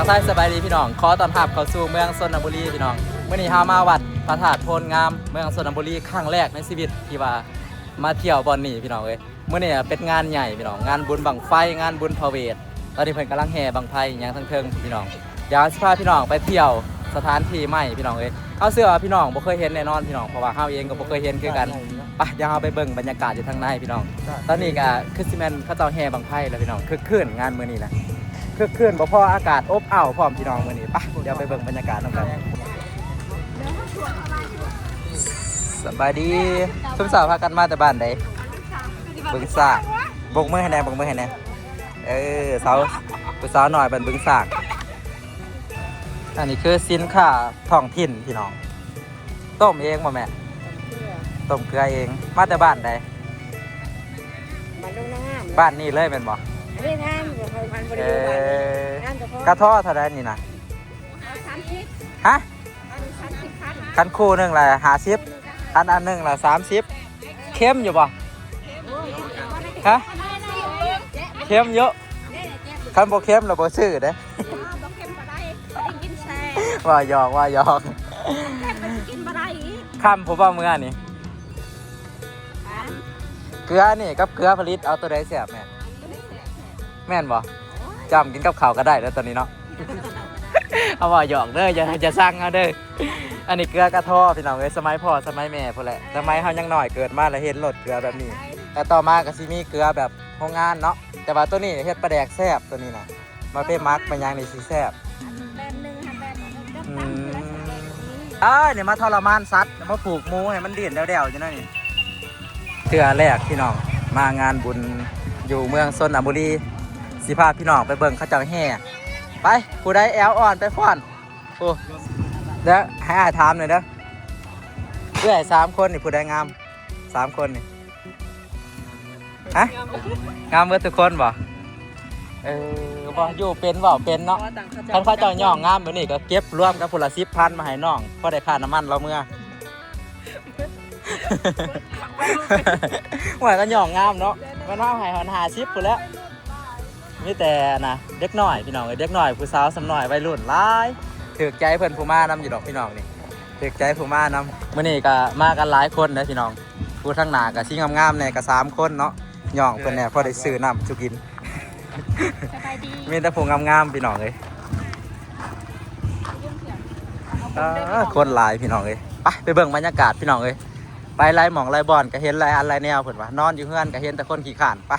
ทักทายสบายดีพี่น้องขอต้อนรับเข้าสู่เมืองชนบุรีพี่น้องเมื่อนี้เฮามาวัดพระธาตุโพนงามเมืองชนบุรีครั้งแรกในชีวิตที่ว่ามาเที่ยวบ่อนนี้พี่น้องเอ้ยเมื่อนี้เป็นงานใหญ่พี่น้องงานบุญบั้งไฟงานบุญพระเวทตอนนี้เพิ่นกำลังแห่บั้งไฟอย่างทั้งเทิงพี่น้องเดี๋ยวสิพาพี่น้องไปเที่ยวสถานที่ใหม่พี่น้องเอ้ยเอาเสื้อพี่น้องบ่เคยเห็นแน่นอนพี่น้องเพราะว่าเฮาเองก็บ่เคยเห็นคือกันไปเดี๋ยวเฮาไปเบิ่งบรรยากาศอยู่ทางในพี่น้องตอนนี้ก็คือสิแม่นเขาเจ้าแห่บั้งไฟแล้วพี่น้องคึกคืนงานมื้อนี้นะคึกคืนบ่พออากาศอบอ้าวพร้อมพี่น้องมื้อนี้ไปเดี๋ยวไปเบิ่งบรรยากาศนำกันสบายดีทุกสาวพากันมาแต่บ้านใดบึงสากบกมือให้แน่บกมือให้แน่สาวผู้สาวหน่อยเป็นบึงสากอันนี้คือสินค้าท้องถิ่นพี่น้องต้มเองบ่แม่ต้มเกลือเองมาแต่บ้านใดบ้านนี่เลยเป็นบ่ไม่ทำกับพันบริวารกระท้อเท่าไรนี่นะฮะคันคู่หนึ่งละ50อันหนึ่งละ30เข้มอยู่บ่ฮะเข้มเยอะคันบ่เข้มเราบ่ซื้อเด้ว่าหยอกคำผมว่าเมื่อนี่เกลือนี่กับเกลือผลิตเอาตัวใดแซ่บแม่นบ่จำกินกับข้าวก็ได้แล้วตอนนี้เนาะ เอาว่าหยอกเด้ออย่าสร้างเอาเด้ออันนี้เกลือกระท้อพี่น้องเอ้ยสมัยพ่อสมัยแม่พุ่นแหละสมัยเฮายังน้อยเกิดมาแล้วเห็นรสเกลือแบบนี้แต่ต่อมาก็สิมีเกลือแบบโรงงานเนาะแต่ว่าตัวนี้เฮ็ดปลาแดกแซ่บตัวนี้นะมาเป็นมักมันยังนี่สิแซ่บนี่มาทรมานสัตว์มาผูกหมูให้มันเดี่ยนเดี่ยวๆจังนั้นนี่เกลือแรกพี่น้องมางานบุญอยู่เมืองชนบุรีสิพาพี่น้องไปเบิ่งเขาเจ้าแห่ไปผู้ใดแอลอ่อนไปฟ้อนโอ้เดี๋ยวให้อายถามหน่อยเด้อเพื่อ3 คนนี่ผู้ใดงาม3 คนนี่ฮะงามเมื่อทุกคนบ่บ่อยู่เป็นเว้าเป็นเนาะคันเขาเจ้าย่องงามแบบนี้ก็เก็บรวมกับผู้ละ10,000มาให้น้องพอได้ค่าน้ำมันเราเมื่อว่าก็ย่องงามเนาะมันว่าให้50พุ่นแล้วมีแต่นะเด็กน้อยพี่น้องเด็กน้อยผู้สาวสำน้อยวัยรุ่นหลายถือใจเพิ่นผู้มานำอยู่ดอกพี่น้องนี่ถือใจผู้มานำมื้อนี้ก็มากันหลายคนนะพี่น้องผู้ทั้งหน้าก็สิงามๆเนี่ยก็3 คนเนาะย่องเพิ่นเนี่ยพอได้ซื้อน้ำสุกินมีแต่ผู้งามๆพี่น้องเอ้ยคนหลายพี่น้องเอ้ยไปเบิ่งบรรยากาศพี่น้องเอ้ยไปไล่หม่องไล่บอนก็เห็นไล่อันไล่แนวเพิ่นว่านอนอยู่เฮือนก็เห็นแต่คนขี้ข้านไป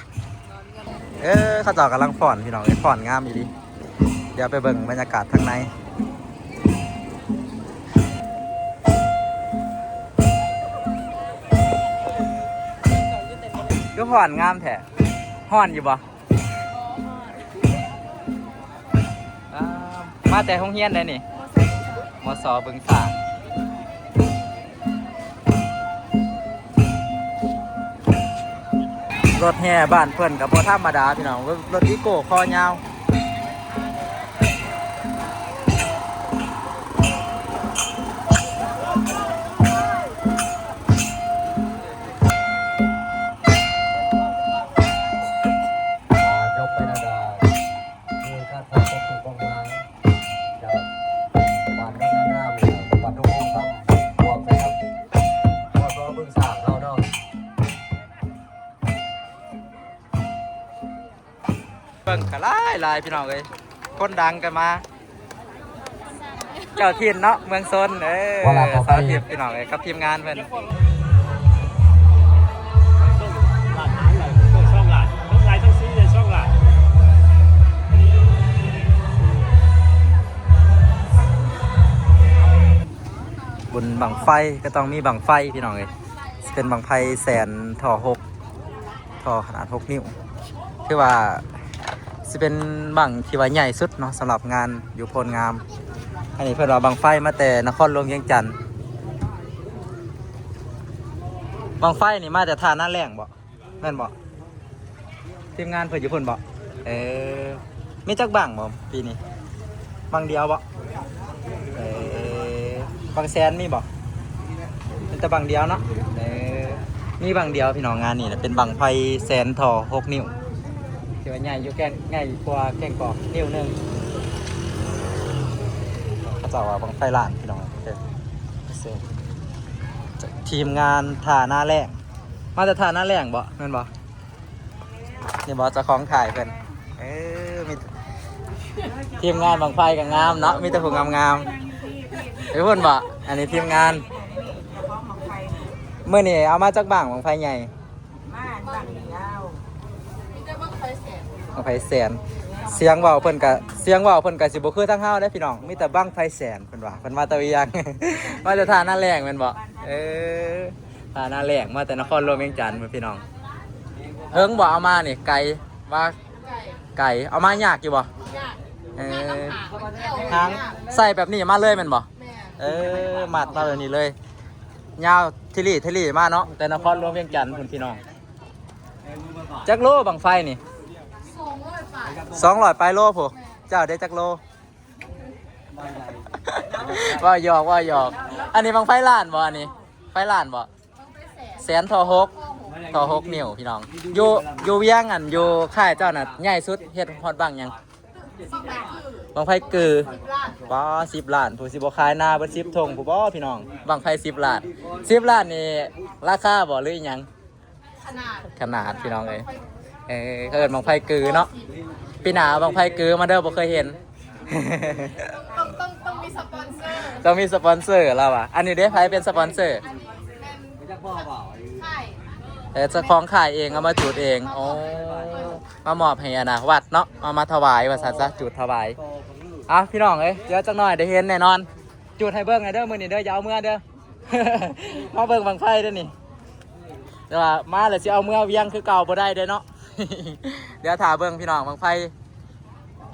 เขาจ่อกำลังผ่อนพี่น้องผ่อนงามอยู่ดิเดี๋ยวไปเบิ่งบรรยากาศทางในก็ผ่อนงามแท้ห่อนอยู่บ่มาแต่ห้องเฮียนได้นี่มส.บึงสางรถแห่บ้านเพิ่นกับบ่ธรรมดาพี่น้องรถอีโก้คอยาวเบิ่งกะหลายพี่น้องเอ้ยคนดังกันมาเจ้าถิ่นเนาะเมืองซนสาวทิพย์พี่น้องเอ้ยกับทีมงานเพิ่นบุญบั้งไฟก็ต้องมีบั้งไฟพี่น้องเอ้ยเป็นบั้งไฟแสนท่อขนาด6 นิ้วคือว่าสิเป็นบั้งที่ว่าใหญ่สุดเนาะสำหรับงานอยู่โพนงามอันนี้เพิ่นเอาบั้งไฟมาแต่นครหลวงเวียงจันทน์บั้งไฟนี่มาแต่ท่าหน้าแรงบ่แม่นบ่ทีมงานเพิ่นอยู่เพิ่นบ่มีจักบั้งบ่ปีนี้บั้งเดียวบ่บั้งแสนมีบ่เป็นแต่บั้งเดียวเนาะมีบั้งเดียวพี่น้องงานนี่นะเป็นบั้งไฟแสนท่อ6 นิ้วที่ว่าใหญ่อยู่แก่งใหญ่กว่าแก่งกอกนิ้วนึง เจ้าว่าบังไฟล้านพี่น้องทีมงานถ่าหน้าแรงมาจะถ่าหน้าแรงบ่แม่นบ่นี่บ่เจะของถ่ายเพิ่นมีทีมงานบังไฟกับงามเนาะมีแต่ผู้งามๆเพิ่นบ่อันนี้ทีมงานมื้อนี้เอามาจากบ้างบังไฟใหญ่บังไฟแสนเสียงเว้าเพิ่นก็สิบ่คือทางเฮาเด้พี่น้องมีแต่บังไฟแสนเพิ่นว่าเพิ่นมาตะเวียง มาจะท่าหน้าแรงแม่นบ่ท่าหน้าแรงมาแต่นครหลวงเวียงจันทน์พี่น้องเฮิงบ่เอามานี่ไก่ว่าไก่เอามายากอยู่บ่ทางใส่แบบนี้มาเลยแม่นบ่มัดมาแบบนี้เลยยาวทิลี่มาเนาะแต่นครหลวงเวียงจันทน์พี่น้องจักโลบังไฟนี่200ปลายโลผู้เจ้าได้จักโล ว่าหยอกอันนี้บังไฟล้านบ่อันนี้ไฟล้านบ่แสนทอหกนิ้วพี่น้องอยู่เวียงอันอยู่ค่ายเจ้าน่ะใหญ่สุดเฮ็ดฮอดบังหยังบังไฟกือบ่10 ล้านผู้สิบ่ขายหน้าเบิด10ธงผู้บ่พี่น้องบังไฟ10 ล้านนี่ราคาบ่หรืออีหยังขนาดพี่น้องเอ้ยเขาเอิ้นบังไฟกือเนาะปีหน้าบังไฟกือมาเด้อบ่เคยเห็น ต้องมีสปอนเซอร์ ต้องมีสปอนเซอร์แล้วอ่ะอันนี้เด้ไผเป็นสปอนเซอร์ ใช่ เจ้าของขายเองเอามาจุดเองโอ้มามอบให้อะนะวัดเนาะเอามาถวายว่าซั่นซะจุดถวายพี่น้องเอ้ยเดี๋ยวจักหน่อยได้เห็นแน่นอนจุดให้เบิ่งให้เด้อมื้อนี้เด้ออย่าเอาเมื่อเด้อ มาเบิ่งบังไฟเด้อนี่แต่ว่ามาแล้วสิเอาเมื่อเวียงคือเก่าบ่ได้เด้อเนาะ เดี๋ยวถ่าเบิ่งพี่น้องบังไฟ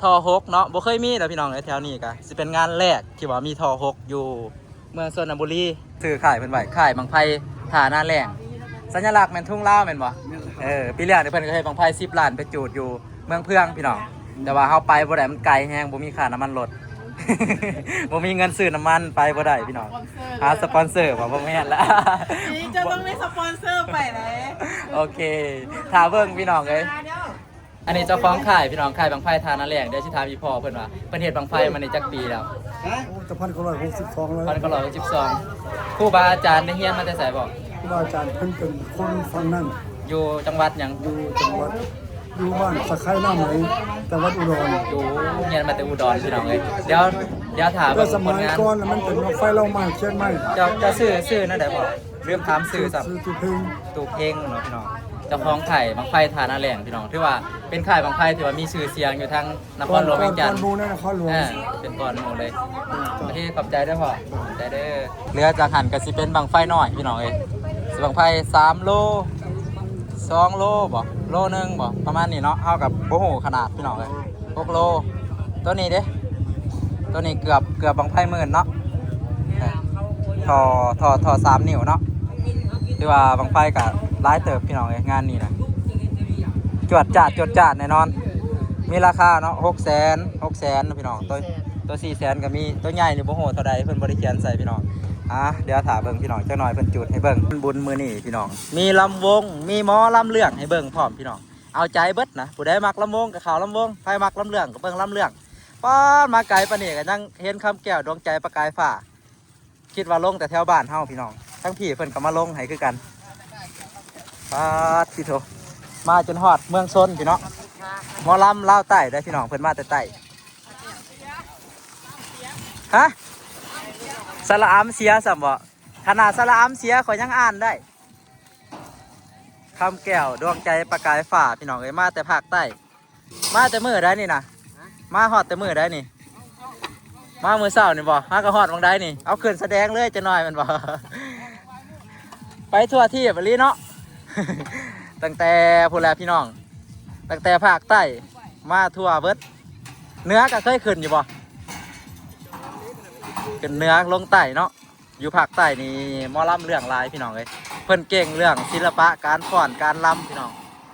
ทอหกเนาะบ่เคยมีเด้อพี่น้องแถวนี้ก็สิเป็นงานแรกที่ว่ามีทอหกอยู่เมืองชลบุรีซื้อขายเพิ่นไว้ขายบังไฟถ่าหน้าแรงสัญลักษณ์แม่นทุ่งลาวแม่นบ่ปีแรกนี่เพิ่นก็ให้บังไฟ10 ล้านไปจูดอยู่เมืองเพื่องพี่น้องแต่ว่าเฮาไปบ่ได้มันไกลแฮงบ่มีค่าน้ำมันรถ บ่มีเงินซื้อน้ำมันไปบ่ได้พี่น้องหาสปอนเซอร์บ่แม่นละ นี่จะต้องมีสปอนเซอร์ไปเลย โอเคถ่าเบิ่งพี่น้องเอ้ยอันนี้เจ้าของขายพี่น้องขายบังไฟทาหน้าแรงเดี๋ยวสิถามอีพ่อเพิ่นว่าเพิ่นเฮ็ดบังไฟมานี่จักปีแล้ว จะ1,962เลย 1962ครูบาอาจารย์ได้เรียนมาแต่ไสบ่ ครูบาอาจารย์เพิ่นเป็นคนฟังนั่น อยู่จังหวัดหยัง อยู่จังหวัดอยู่บ้านสะไคร้หน้าไหมจังหวัดอุดร อยู่เรียนมาแต่อุดรพี่น้องเอ้ยเดี๋ยวถาม แต่ส ผ มั ล ย งาน ก่อนน่ะมันเป็นรถไฟเล่าไม้เชียนไม้ จะซื้อนั่นได้บ่เรื่องถามซื้อซ้ํ ซื้อที่พึ่ง ตูเพลงเนาะพี่น้องเจ้าของไข่บังไฟทาหน้าแรงพี่น้องถือว่าเป็นไข่บังไฟถือว่ามีชื่อเสียงอยู่ทางนครหลวงเวียงจันทน์ บูนั่นนครหลวง เป็นก่อนหมดเลยโอเคขอบใจด้วยพ่อขอบใจเด้อเรือจากหันก็สิเป็นบังไฟน้อยพี่น้องเอ้ยสิบังไฟ3 โล 2 โลบ่โลนึงบ่ประมาณนี้เนาะเท่ากับโอ้โหขนาดพี่น้องเอ้ย6 โลตัวนี้เด้ตัวนี้เกือบบังไฟหมื่นเนาะทอ3 นิ้วเนาะคือว่าบังไฟกับร้ายเติบพี่น้องเอ้ยงานนี้นะจวดจัดแน่นอนมีราคาเนาะ600,000พี่น้องตัว400,000ก็มีตัวใหญ่นี่บ่โหเท่าใดเพิ่นบ่ได้เขียนใส่พี่น้องเดี๋ยวถามเบิ่งพี่น้องจักหน่อยเพิ่นจุดให้เบิ่งบุญมื้อนี้พี่น้องมีลำวงมีหมอลำเรื่องให้เบิ่งพร้อมพี่น้องเอาใจเบิดนะผู้ใดมักลำวงก็เข้าลำวงใครมักลำเรื่องก็เบิ่งลำเรื่องป้อนมาไกลปานนี้ก็ยังเห็นคำแก้วดวงใจประกายฟ้าคิดว่าลงแต่แถวบ้านเฮาพี่น้องทั้งพี่เพิ่นก็มาลงให้คือกันป้าพี่โถมาจนฮอดเมืองชนพี่น้องหมอลำลาวใต้ได้พี่น้องเพิ่นมาแต่ใต้ฮะสระอำเสียสัมบ่ขนาดสระอำเสียข่อยยังอ่านได้คำแก้วดวงใจประกายฝ่าพี่น้องเอ้ยมาแต่ภาคใต้มาแต่มือได้นี่นะมาฮอดแต่มือได้นี่มามือเศร้านี่บ่มาก็ฮอดบางได้นี่เอาขึ้นแสดงเลยจะหน่อยมันบ่ ไปทั่วที่แบบนี้เนาะ ตั้งแต่พูดแล้วพี่น้องตั้งแต่ภาคใต้มาทั่วเบิดเนื้อก็เคยขึ้นอยู่บ่ขึ้นเนื้อลงใต้เนาะอยู่ภาคใต้นี่หมอลำเรื่องลายพี่น้องเลยเพิ่นเก่งเรื่องศิลปะการฟ้อนการลำพี่น้อง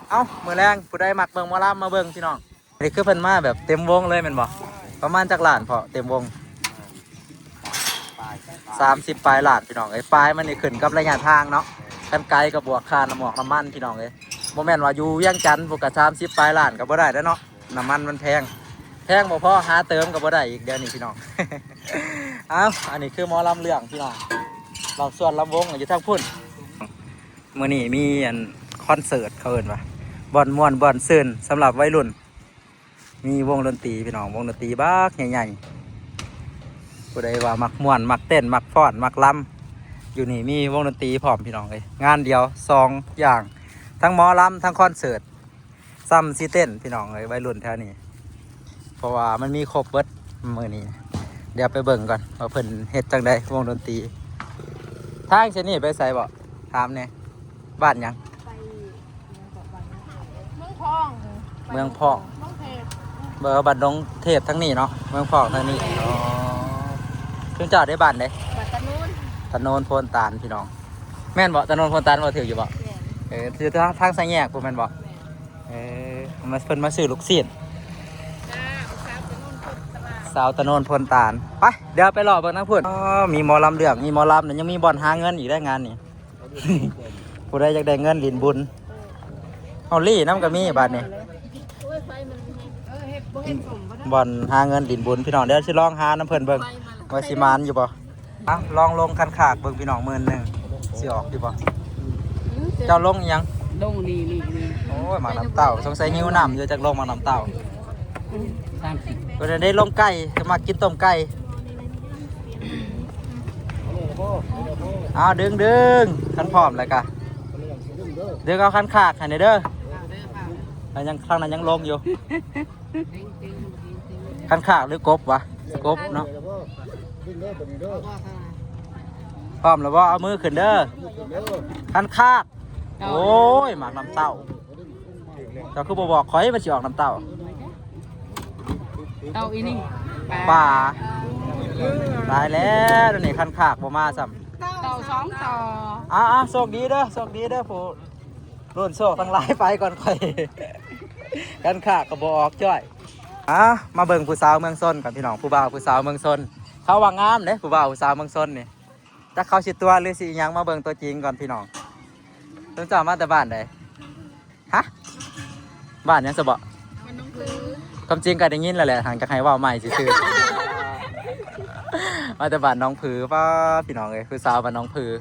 เอ้ามือแรงผู้ใดมักเบิ่งหมอลำมาเบิ่งพี่น้องนี่คือเพิ่นมาแบบเต็มวงเลยแม่นบ่ประมาณจักล้านพอเต็มวง30 ปลายล้านพี่น้องไอ้ปลายมันนี่ขึ้นกับระยะทางเนาะกันไกลกับบวกค่าน้ำหมอกน้ำมันพี่น้องเลยโมแม่นว่าอยู่เวียงจันทน์พวกกับ30 ปลายล้านก็บ่ได้แล้วเนาะน้ำมันมันแพง แพงบ่พอหาเติมกับบ่ได้อีกเดี๋ยวนี้พี่น้อง เอ้าอันนี้คือหมอลำเรื่องพี่น้องเราส่วนลำวงอยู่ทางพุ่นมื้อนี้มีอันคอนเสิร์ตเขาเอิ้นว่าบ่อนม่วนบ่อนซื่นสำหรับวัยรุ่นมีวงดนตรีพี่น้องวงดนตรีบักใหญ่ๆผู้ใดว่ามักม่วนมักเต้นมักฟ้อนมักลำอยู่นี่มีวงดนตรีพร้อมพี่น้องเลยงานเดียว2อย่างทั้งหมอลำทั้งคอนเสิร์ตซ้ำซีเต้นพี่น้องเลยวัยรุ่นแถวนี้เพราะว่ามันมีครบเบิดมื้อนี้เดี๋ยวไปเบิ่งก่อนว่าเพิ่นเฮ็ดจังไดวงดนตรีทางเช่นนี้ไปไสบ่ถามแหน่บ้านหยัง ไปเมืองพอง เมืองพอง เมืองเทพ เบอร์บัดดงเทพทั้งนี้เนาะเมืองพองทั้งนี้อ๋อถึงเจ้าได้บ้านเด้ ปัตตานี ถนนโพนตาลพี่น้องแม่นบ่ถนนโพนตาลบ่ถืออยู่บ่ถือทางสายแยกพวกแม่นบ่มาเพิ่นมาซื้อลูกศิษย์ จ้าอุตสาหกรรมพุทธตลาด สาวถนนโพนตาลไปเดี๋ยวไปรอเบิ่งนะพุ่นอ๋อมีหมอลำเรื่องมีหมอลำเนี่ยยังมีบ่อนหาเงินอีกได้งานนี่ ผู้ใดอยากได้เงินหลินบุญเอาลี่น้ำก็มีบัดนี้ โอ้ยไฟมันเฮ็ดบ่เฮ็ดสมบ่ได้ บ่อนหาเงินหลินบุญพี่น้องเดี๋ยวสิลองหาน้ำเพิ่นเบิ่ง ไฟมัน ว่าสิมานอยู่บ่อ่ะลองลงคันขากเบิ่งพี่น้องมื้อนึงสิออกอยู่บ่เจ้าลงอิหยัง ลงนี่ โอ้ยหมากน้ำเต้าสงสัยหิวน้ำอยู่จากลงหมากน้ำเต้า 30 ก็ได้ลงไก่จะมากินต้มไก่เอาดึงคันพร้อมแล้วกะดึงเอาคันขากให้หน่อยเด้อแล้วยังข้างนั้นยังลงอยู่คันขากหรือกบวะกบเนาะพร้อมแล้วบ่เอามือขึ้นเด้อคันขากโอ้ยหมากน้ำเต้าเจ้าคือบ่บอกขอยมันสิออกน้ำเต้า เต้าอีนี่ ป่าตายแล้วเดี๋ยวนี้คันขากบ่มาซ้ำ เต้า2ต่อ โชคดีเด้อโชคดีเด้อผู้รุ่นโชคทั้งหลายไปก่อนค่อย คันขากก็บ่ออกจ้อยมาเบิ่งผู้สาวเมืองซนกับพี่น้องผู้บ่าวผู้สาวเมืองซนเขาว่างามเด้ผู้บ่าวผู้สาวเมืองซนนี่จักเขาสิตัวหรือสิอิหยังมาเบิ่งตัวจริงก่อนพี่น้องเพิ่นจะมาแต่บ้านใดฮะบ้านหยังซะบ่ มันน้องคือ ความจริงก็ได้ยินแล้วแหละทางจะให้เว้าใหม่ซื่อๆ มาแต่บ้านน้องผือป้าพี่น้องเอ้ยผู้สาวบ้านน้องผือ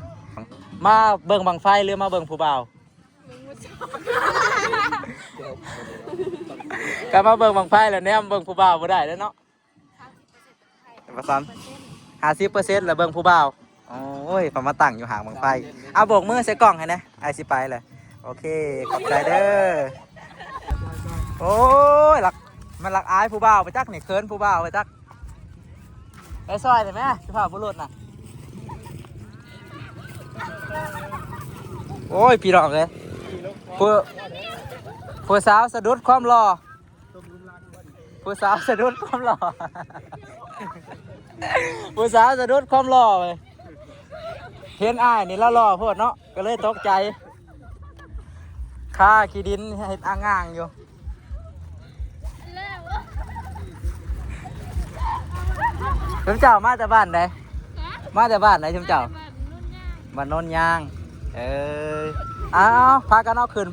มาเบิ่งบังไฟหรือมาเบิ่งผู้บ่าวก็มาเบิ่งบังไฟแล้วแนมเบิ่งผู้บ่าวบ่ได้แล้วเนาะประซ้ำ50%แล้วเบิ่งผู้บ่าวโอ้ยพอมาตั้งอยู่ห่างบังไฟเอาโบกมือใส่กล้องให้นะไอสิไปเลยโอเคขอบใจเด้อโอ้ยมันรักอายผู้บ่าวไปจักนี่เคินผู้บ่าวไปจักไอ้ซอยเห็นไหมสุภาพบุรุษน่ะโอ้ยพี่น้องเลยผู้สาวสะดุดความหล่อผู้สาวสะดุดความหล่อผู้สาวสะดุดความหล่อเลยเห็นอ้ายนี่ละหล่อโพดเนาะก็เลยตกใจค่าขี้ดินเห็ดอ่างๆอยู่ชุมเจ้ามาจากบ้านไหนมาจากบ้านไหนชุมเจ้าบ้านโนนยางเอาพากันเอาขึ้น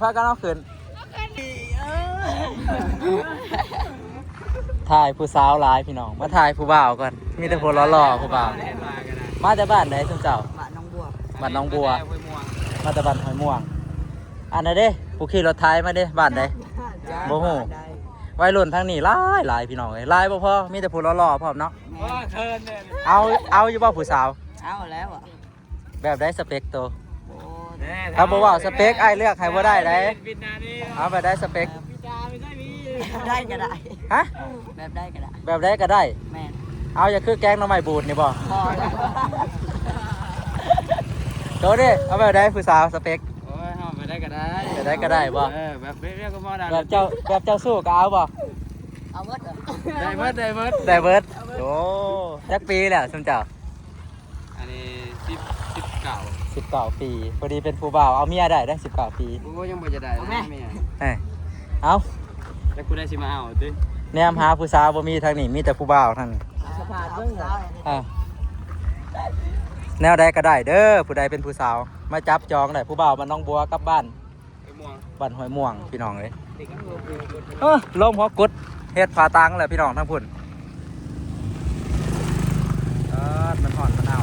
ถ่ายผู้สาวหลายพี่น้องมาถ่ายผู้บ่าวก่อนมีแต่ผู้หล่อๆผู้บ่าวมาจากบ้านไหนชุมเจ้าบ้านน้องบัวมาจากบ้านหอยม่วงอันไหนเด้ผู้ขี่รถไถมาเด้บ้านไหนโมโหวัยรุ่นทางนี้หลายพี่น้องหลายบ่พอมีแต่ผู้หล่อๆพร้อมเนาะเอาอยู่บ่ผู้สาว เอาแล้วอ่ะ แบบได้สเปคตัวถ้าบอกว่าสเปคไอ้เลือกให้บ่ได้ได้เอาแบบได้สเปค ได้ก็ได้ ฮะ แบบได้ก็ได้ แบบได้ก็ได้ แม่น เอาอย่าคือแกงหน้ำใหม่บูดนี่บ่ พอ โตดิเอาแบบได้ผู้สาวสเปค โอ้ยเอาไปได้ก็ได้ แบบได้ก็ได้บ่ แบบเรียกก็มอได้ แบบเจ้าสู้ก็เอาบ่ เอาหมด ได้เบิด ได้เบิดโอ้จักปีแล้วสมเจ้า อันนี้19 ปีพอดีเป็นผู้บ่าวเอาเมียได้19 ปี กูก็ยังบ่จะได้แม่ เอา แล้วกูได้สิมาเอาติ แนมหาผู้สาวบ่มีทางนี้มีแต่ผู้บ่าวทางนี้ สภาพเบิ่งเหรอ แนวใดก็ได้เด้อผู้ใดเป็นผู้สาวมาจับจองได้ผู้บ่าวมันน้องบัวกลับบ้าน ไอ้ม่วง บ้านห้วยม่วงพี่น้องเลยลมหัวกุดเฮ็ดผาตังแหละพี่น้องทั้งพุ่นมันห่อนมันเอา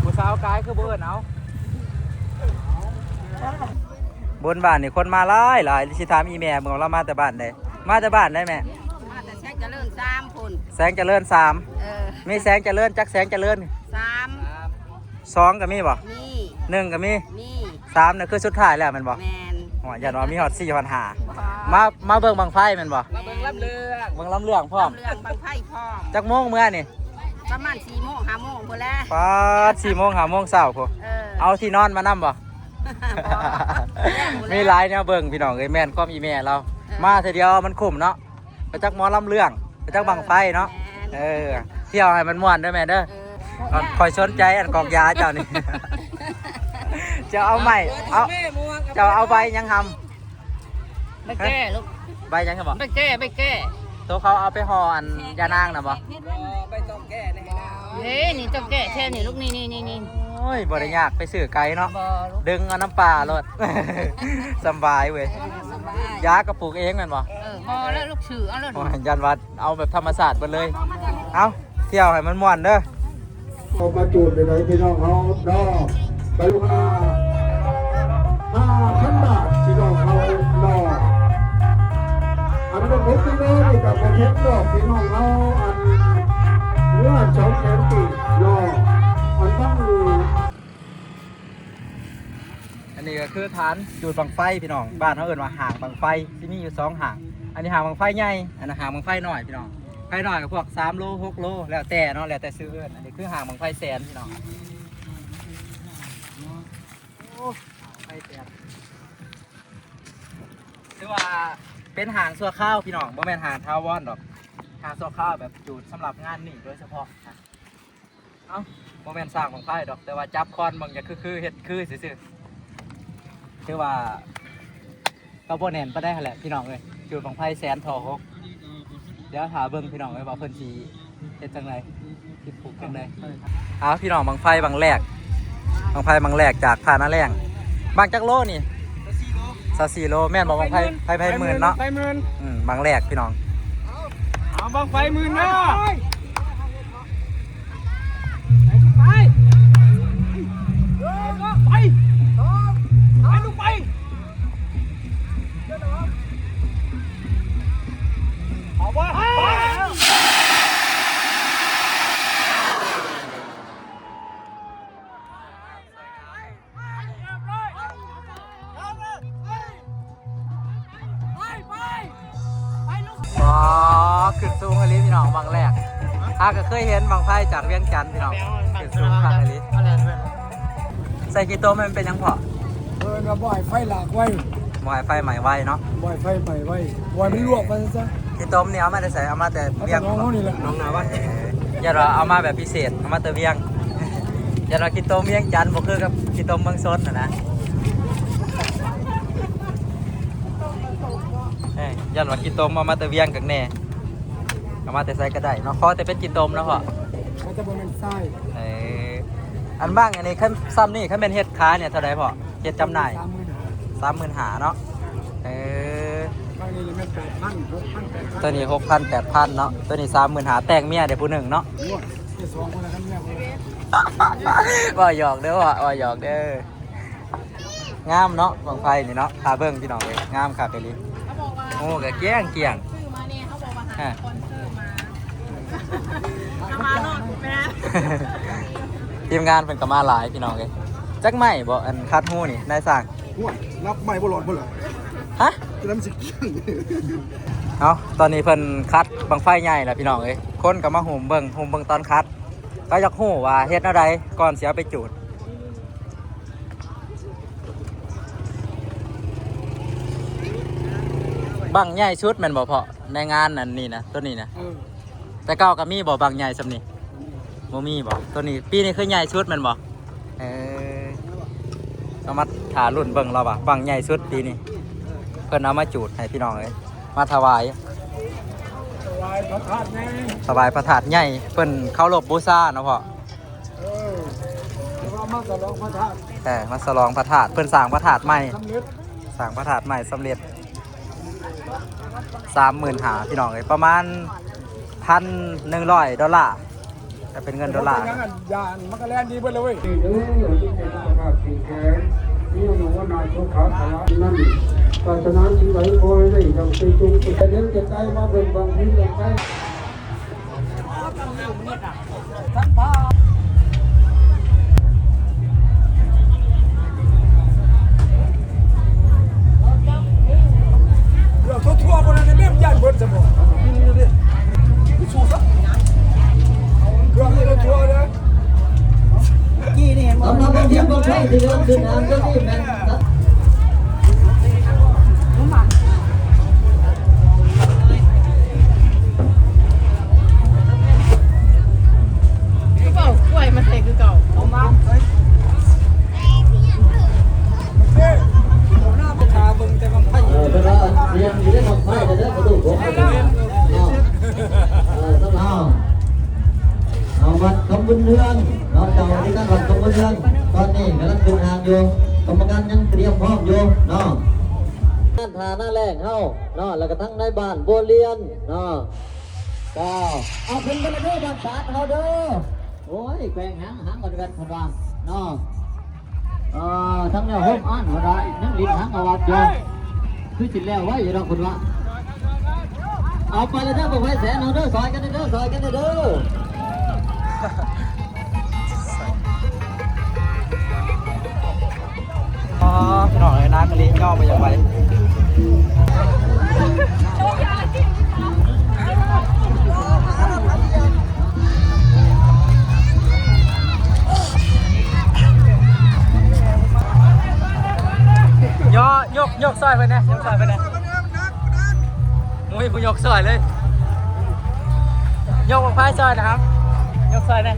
ผู้สาวกายคือเบิ่นเอาบนบ้านนี่คนมาหลายสิถามอีแม่มึงเรามาแต่บ้านใดมาแต่บ้านได้แม่ มาแต่แซงเจริญ3พุ่น แสงเจริญ3มีแสงเจริญจักแสงเจริญ 3 2ก็มีบ่ มี 1ก็มี มี 3นี่คือสุดท้ายแล้วแม่นบ่ แม่น อ๋ออย่าว่ามีฮอด4ฮอด5มาเบิ่งบังไฟแม่นบ่ มาเบิ่งลำเลือง เบิ่งลำเรื่องพร้อม เรื่องบังไฟพร้อม จักโมงเมื่อนี่ ประมาณ4โมง5โมงพุ่นแหละ ปาด4โมง5โมงเช้าพุ่นเอาที่นอนมานำบ่ มีหลายแนวเบิ่งพี่น้องเอ้ยแม่นความอีแม่เรามาเทื่อเดียวมันคุ้มเนาะไปจักหมอลำเรื่องไปจักบังไฟเนาะเที่ยวให้มันม่วนเด้อแม่เด้อคอยสนใจอันกอกยาเจ้านี่ จะเอาใหม่จะเอาใบยังทำ ไม่แก้ลูก ใบยังครับบ่ ไม่แก้ ตัวเขาเอาไปห่ออันยานางน่ะบ่ ไปต้องแก้ในให้น้า เฮ้ยนี่ต้องแก้แค่นี่ลูกนี่ โอ้ยบ่ได้ยากไปซื้อไก่เนาะ บ่ลูก ดึงเอาน้ำปลาโลด สำบายเว้ย สบาย ยากระปุกเองแม่นบ่ บ่แล้วลูกชื่อเอาแล้ว โอ้ยยันวัดเอาแบบธรรมศาสตร์ไปเลยเอาเที่ยวให้มันม่วนเด้อ เอามาจูดไปไหนพี่น้องเขาดอกไปลูก5,000 บาทพี่น้องเขาดอกอันเป็นเพชรที่นี่กับเพชรดอกพี่น้องเขาอันเนื้อ2 แสนปีดอกมันต้อง อันนี้ก็คือฐานจูดบังไฟพี่น้องบ้านเขาเอิ้นว่าหางบังไฟที่มีอยู่2หางอันนี้หางบังไฟใหญ่อันนั้นหางบังไฟน้อยพี่น้องไฟน้อยกับพวก3โล6โลแล้วแต่เนาะแล้วแต่ซื้อเอิ้นอันนี้คือหางบังไฟแสนพี่น้องโอ้ไฟแสนคือว่าเป็นหางสัวข้าวพี่น้องบ่แม่นหางทาวอนดอกหางสัวข้าวแบบจูดสำหรับงานนี่โดยเฉพาะนะเอ้าบ่แม่นสร้างบังไฟดอกแต่ว่าจับคอนบางอย่างคือเฮ็ดคือซื่อๆคือว่าก็บ่แน่นปานใดหั่นแหละพี่น้องเอ้ยจูดบังไฟแสนทอหกเดี๋ยวหาเบิ่งพี่น้องเอ้ยว่าเพิ่นสิเฮ็ดจังไดสิปลูกจังไดเอาพี่น้องบังไฟบังแรกบังไฟบังแรกจากท่านาแรงบางจักโลนี่24โลแม่นบ่บังไฟไฟหมื่นเนาะ ไฟหมื่น บังแรกพี่น้อง เอาบังไฟหมื่นเนาะอ๋อขึ้นสูงอลิพี่น้องบังแรกก็เคยเห็นบังไฟจากเวียงจันทน์พี่น้องขึ้นสูงคักอลิใส่กี่โตวมันเป็นยังพอ มาบ่อยไฟหลากไว้ มอยไฟใหม่ไว้เนาะ บ่อยไฟใหม่ไว้บ่อยมันลวกไปซะ กี่โตวนี่เอามาได้ใส่เอามาแต่ เอา เวีย แต่ ง น้องเขานี่แหละ น้องนาวัน อย่าเราเอามาแบบพิเศษเอามาแต่เวียง อย่าเรากี่โตวเวียงจันทน์บ่คือกับกี่โตวเมืองซนนะยันว่ากี่โตวเอามาแต่เวียงกับแน่เอามาแต่ใส่ก็ได้เนาะขอแต่เป็นกี่โตวเนาะพ่อ เขาจะบ่เป็นไส้ อันบ้างอันนี้ขั้นซ้ำนี่ขั้นเป็นเฮ็ดค้าเนี่ยเท่าไรพอเฮ็ดจำหน่าย 30,000เนาะบางนี่มัน8,000 6,000 8,000 ตัวนี้6,000 8,000เนาะตัวนี้30,000แต่งเมียเดี๋ยวผู้หนึ่งเนาะ โอ้ยที่2คนละกันเนี่ย ว่าหยอกเด้อว่าหยอกเด้องามเนาะบังไฟนี่เนาะขาเบิ่งพี่น้องเลยงามค่ะไปลิโอ้ก็เกี้ยงซื้อมาเนี่ยเขาบอกว่าหาสปอนเซอร์มาเอามาเนาะแม่ ทีมงานเพิ่นก็มาหลายพี่น้องเลยจักไหม่บ่อันคัดหู้นี่นายสร้าง โอ้ยรับไม่บ่หลอดบ่ล่ะ ฮะ จะนำสิกิน เอาตอนนี้เพิ่นคัดบังไฟใหญ่แล้วพี่น้องเอ้ยคนก็มาหุ่มเบิ่งตอนคัดก็อยากฮู้ว่าเฮ็ดอะไรก่อนสิเอาไปจูดบังใหญ่ชุดแม่นบ่พอในงานนั่นนี่นะตัวนี้นะแต่เก่าก็มีบ่บังใหญ่ซำนี้บ่มีบ่ตัวนี้ปีนี้คือใหญ่ชุดแม่นบ่เอามาถารุ่นเบิ่งเราบ่บังใหญ่ชุดปีนี้เพิ่นเอามาจูดให้พี่น้องเอ้ยมาถวาย สบายพระธาตุไง สบายประถาดใหญ่เพิ่นเข้ารบบูชาเนาะพ่อ แต่ว่ามาสลองพระธาตุ มาฉลองพระธาตุเพิ่นสร้างพระธาตุใหม่ สำเร็จ สั่งพระธาตุใหม่สำเร็จ35,000พี่น้องเลยประมาณ1,100 ดอลลาร์แต่เป็นเงินดอลลาร์ ยานมันก็แล่นดีเบิดเลยเว้ย ที่เด้อที่เป็นสุขภาพแข็งแรงนี่หนูว่านายทุกขาภาวะนั่นศาสนาที่ไหลคอยได้ยังเป็นจุงจะเลี้ยงจะได้มาเป็นบางทีอย่างไร เรื่องทั่วๆบนนั้นแม่ยานเบิดจะบ่กินอยู่ดิสู้ซะเครื่องนี้ทั่วๆเลย สำหรับบางทีบางครั้งที่เดินขึ้นทางก็รีบแม่นครับ คือเปล่ากล้วยมันเทคือเก่าเอามา ชาเบิ่งแต่กำไพ่ เพราะว่าเรียนอยู่ได้ทำไมแต่ได้ประตูผมไม่ได้ต้องเอาวัดคำบุญเรืองเราเจ้าที่การวัดคำบุญเรืองตอนนี้กำลังขึ้นทางอยู่กรรมการยังเตรียมพร้อมอยู่เนาะงานทาหน้าแรงเฮาเนาะแล้วก็ทั้งในบ้านโบเรียนเนาะก็เอาขึ้นไปเลยเด้อบางสาเฮาเด้อโอ้ยแกงหางก่อนกันพอดว่าเนาะทั้งแนวห้องอ่านหัวได้นั่งลิ้นหางเอาวัดอยู่คือจิตแล้วไว้อย่าเราคนว่าเอาไปเลยเด้อบอกไว้แสนเอาเด้อซอยกันเด้อซอยกันเด้อ อ๋อพี่น้องเลยนะกะลิย่อไปยังไงย่อยกซอยไปนะยกซอยไปนะมุ้ยผู้ยกซอยเลยยกออกไปซอยนะครับยกซอยนะ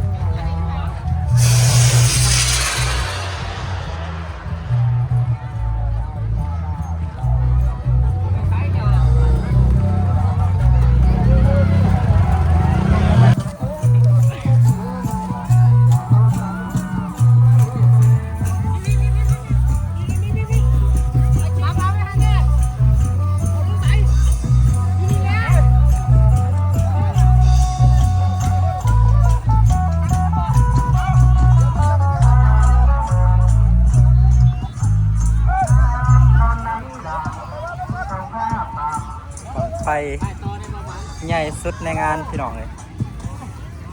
ไฟใหญ่สุดในงานพี่น้องเลย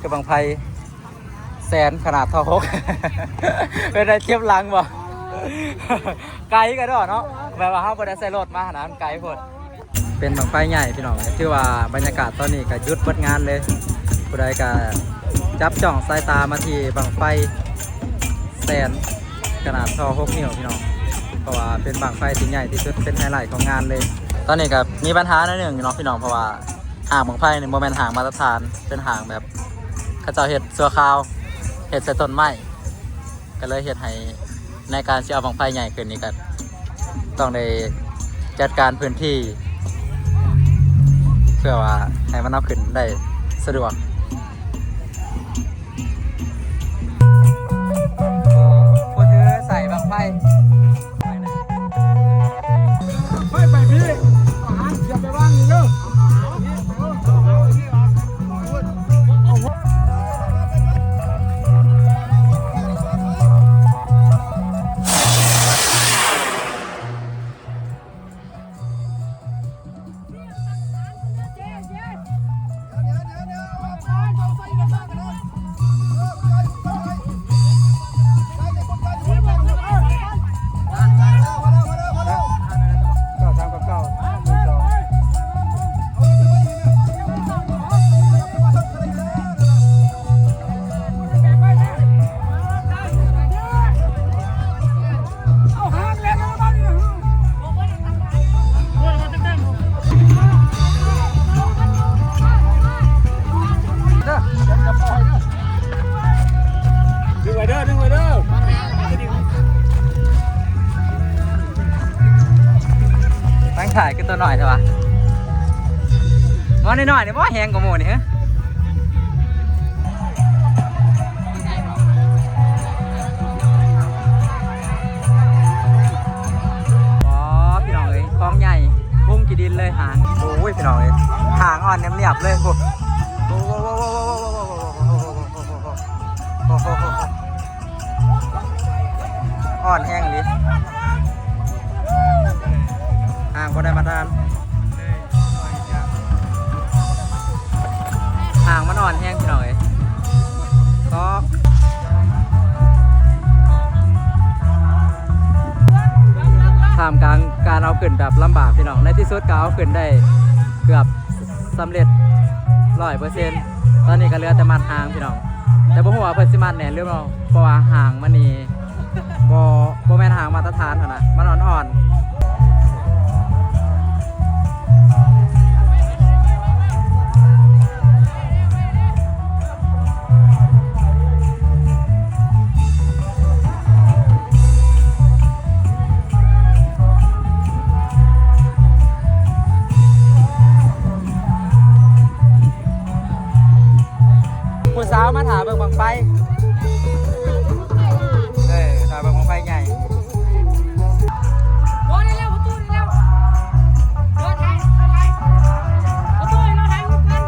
คือบังไฟแสนขนาดเท่าหก เป็นอะไรเทียบหลังบ่ ไกลกันด้วยเนาะแบบว่าเขาบไดใส่รถมาขนาดนั้นไกลโพดเป็นบังไฟใหญ่พี่น้องเลยที่ว่าบรรยากาศตอนนี้ก็หยุดเปิดงานเลยผู้ใดก็จับจ้องสายตามาที่บังไฟแสนขนาดเท่า6 นิ้วพี่น้องเพราะว่าเป็นบังไฟที่ใหญ่ที่สุดเป็นไฮไลท์ของงานเลยตอนนี้ก็มีปัญหาหนึ่งเนาะพี่น้องเพราะว่าห่างบังไฟเนี่ยโมเมนต์ห่างมาตรฐานเป็นห่างแบบเขาเจ้าเห็ดเสือขาวเห็ดใส่ต้นไม้ก็เลยเห็ดให้ในการที่เอาบังไฟใหญ่ขึ้นนี่ก็ต้องได้จัดการพื้นที่เพื่อว่าให้มันเอาขึ้นได้สะดวกผู้ถือใส่บังไฟไปพี่อาหารอย่าไปว่างนี่เด้อ ถ่ายกันตัวหน่อยใช่ปะมันหน่อยๆเนี่ยว่าแหงกว่าหมูนี่ฮะว้า อ่อนแห้งดิห่างบ่ได้มาทานห่างมันอ่อนแห้งพี่น้องเอ้ยก็ท่ามกลางการเอาขึ้นแบบลำบากพี่น้องในที่สุดก็เอาขึ้นได้เกือบสำเร็จ100%ตอนนี้ก็เหลือแต่มัดหางพี่น้องแต่บ่ฮู้ว่าเพิ่นสิมัดแน่นหรือเปล่าเพราะว่าหางมันนี่บ่แม่นหางมาตรฐานเท่านะมันอ่อนผู้สาวมาถามเบิ่งบังไฟถามเบิ่งบังไฟใหญ่ โอ้ยเร็วประตูเร็วรถไทยประตูรถไทยหุบกัน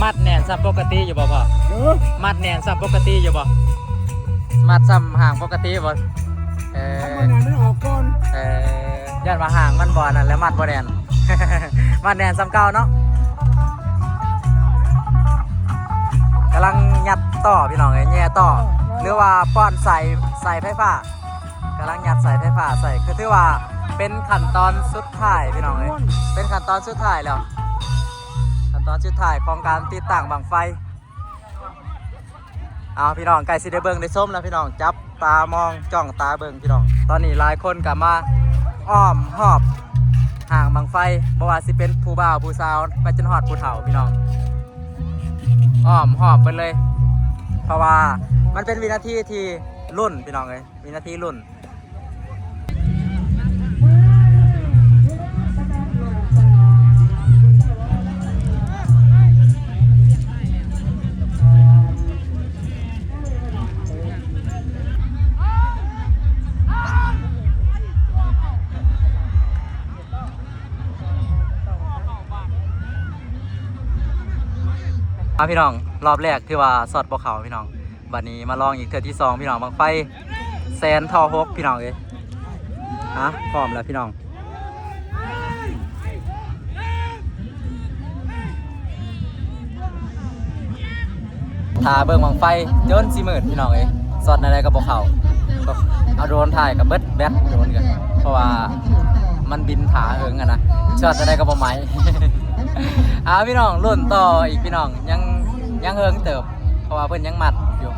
มัดแน่นซ้ำปกติอยู่บ่พ่อมัดแน่นซ้ำปกติอยู่บ่มัดซ้ำห่างปกติบ่มันงานไม่ออกก่อน ย่านว่าห่างมันบ่นั่นแล้วมัดบ่แน่น มัดแน่นซ้ำเก่าเนาะกำลังยัดต่อพี่น้องเอ้ยแย่ต่อหรือว่าป้อนใส่ไฟฟ้ากำลังยัดใส่ไฟฟ้าใส่คือถือว่าเป็นขั้นตอนสุดท้ายพี่น้องเอ้ยเป็นขั้นตอนสุดท้ายแล้วขั้นตอนสุดท้ายของการติดตั้งบังไฟเอาพี่น้องไก่สิได้เบิ่งได้ส้มแล้วพี่น้องจับตามองจ้องตาเบิ่งพี่น้องตอนนี้หลายคนกลับมาอ้อมหอบห่างบังไฟบ่ว่าสิเป็นผู้บ่าวผู้สาวไปจนฮอดผู้เฒ่าพี่น้องอ้อมหอบไปเลยเพราะว่ามันเป็นวินาทีที่รุ่นพี่น้องเลยวินาทีรุ่นพี่น้องรอบแรกที่ว่าสอดบ่เขาพี่น้องบัดนี้มาลองอีกเทื่อที่2พี่น้องบังไฟแซนทอฮกพี่น้องเอ้ยพร้อมแล้วพี่น้องถ่าเบิ่งบังไฟจนสิมืดพี่น้องเอ้ยสอดอะไรก็บ่เข้าเอาโดรนถ่ายกับเบิดแบตโดรนกันเพราะว่ามันบินถาเหิงอะนะสอดอะไรก็บ่ไหม พี่น้องรุ่นต่ออีกพี่น้องยังเฮิงเติบเพราะว่าเพิ่นยังมัดอยู่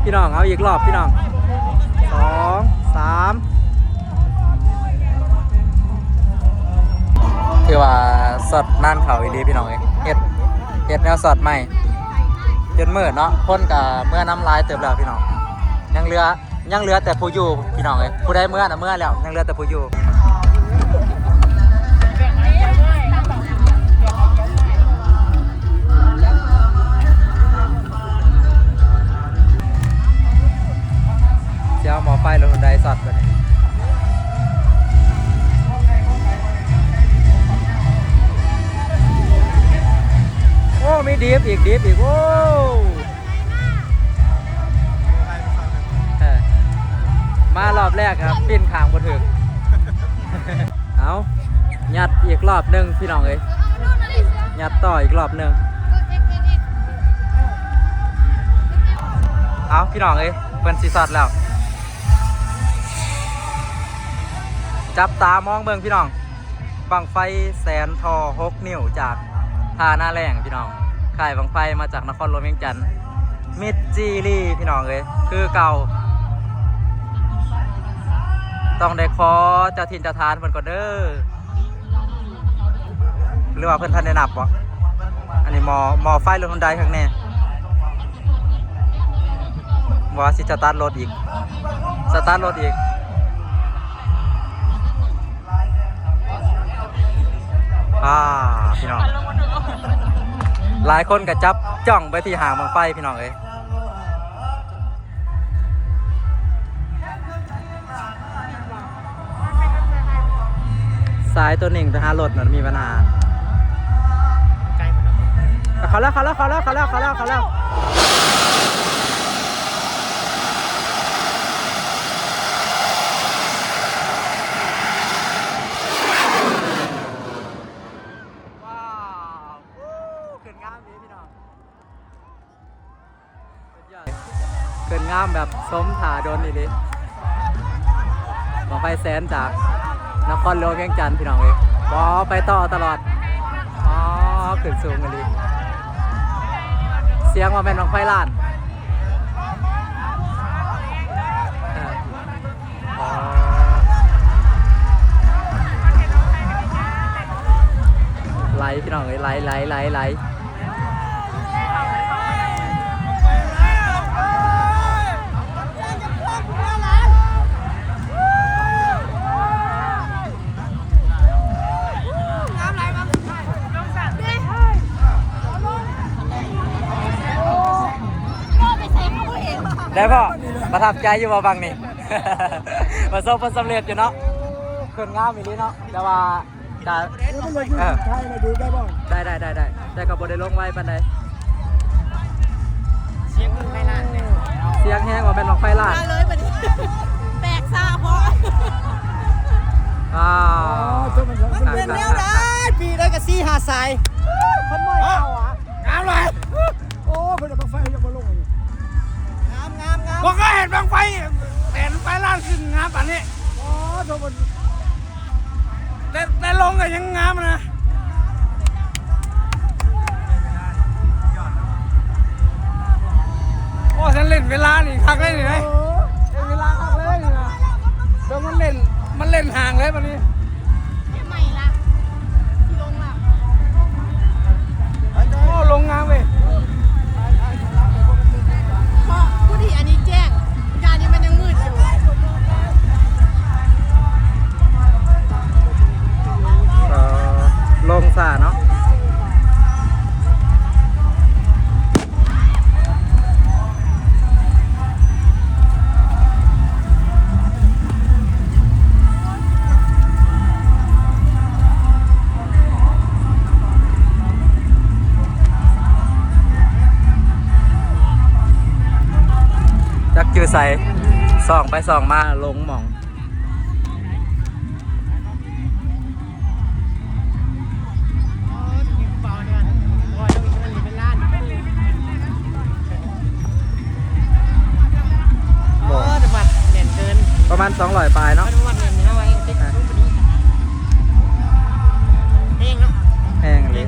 พี่น้องเอาอีกรอบพี่น้อง2 3คือว่าสดนั่นเขาอีดีพี่น้องเฮ็ดแนวสดใหม่จนมืดเนาะคนกับเมื่อน้ำลายเติบแล้วพี่น้องยังเหลือแต่ผู้อยู่พี่น้องผู้ใดเมื่อแล้วยังเหลือแต่ผู้อยู่เจ้าหมอไฟรถหุ่นไดสอดกันโอ้มีดิฟอีกโอ้มารอบแรกครับปิ้นขางบนถึง เอายัดอีกรอบหนึ่งพี่น้องเอ้ยยัดต่ออีกรอบหนึ่งเอาพี่น้องเอ้ยเป็นซีซอดแล้วจับตามองเบิ่งพี่น้องบังไฟแสนทอ6 นิ้วจากท่าหน้าแรงพี่น้องค่ายบังไฟมาจากนครหลวงเวียงจันทร์มิดจีรีพี่น้องเอ้ยคือเก่าต้องได้ขอเจ้าถิ่นเจ้าทานเพิ่นก่อนเด้อหรือว่าเพิ่นทันได้นับบ่อันนี้หมอไฟรถฮอนไดข้างแน่ว่าสิสตาร์ทรถอีกพี่น้องหลายคนก็จับจ้องไปที่หางบังไฟพี่น้องเอ้ย สายตัวหนึ่งไปหารถมันมีปัญหาเขาแล้วว้าวเกินงามดีพี่น้องเกินงามแบบสมถาโดนนี่ดิบอกไปแสนจากนครหลวงเวียงจันทร์พี่น้องเอ้ยบอไปต่อตลอดอ๋อขึ้นสูงกันดิเสียงว่าเป็นบังไฟล้านไหลพี่น้องเอ้ยไหลได้พ่อประทับใจอยู่บ่บังนี่ ประสบผลสำเร็จอยู่เนาะขึ้นงามอีนี้เนาะแต่ว่าจะได้แต่ก็บ่ได้ลงไว้ปานใดเสียงแห้งว่าเป็นบังไฟล้าน มาเลยบัดนี้แปลกซ่าพอ มัน เป็นแนวได้ปีได้กับซี่หาสายคนไม่เข้าอ่ะ งามเลยโอ้เพิ่นเอาบังไฟยังบ่ลงเลย งาม บ่เคยเห็นบังไฟแต่ไฟล้านขึ้นงามปานนี้อ๋อตัวมันแต่ลงก็ยังงามนะโอ้ฉันเล่นเวลานี่คักเลยนี่นะเล่นเวลาคักเลยนี่นะเดี๋ยวมันเล่นห่างเลยปานนี้ ใหม่ละลงละ โอ้ลงงามเว้ย เพราะผู้ที่อันนี้แจ้งงานนี้มันยังมืดอยู่ ลงซ่าเนาะจักจือใส่ส่องไปส่องมาลงหม่องประมาณ200 ปลายเนาะแห้งเลย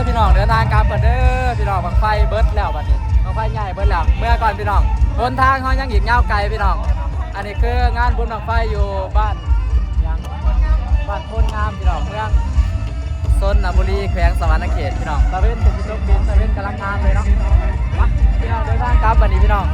พี่น้องเดินทางกลับกันเด้อพี่น้องบังไฟเบิร์ดแล้วบัดนี้บังไฟใหญ่เบิร์ดแล้วเมื่อก่อนพี่น้องบนทางเขายังอีกยาวไกลพี่น้องอันนี้คืองานบุญบังไฟอยู่บ้านโพนงามพี่น้องเมืองชนบุรีแขวงสวรรณเขตพี่น้องตะเวนเป็นจุดบินตะเวนกำลังงามเลยเนาะพี่น้องเดินทางกลับบัดนี้พี่น้อง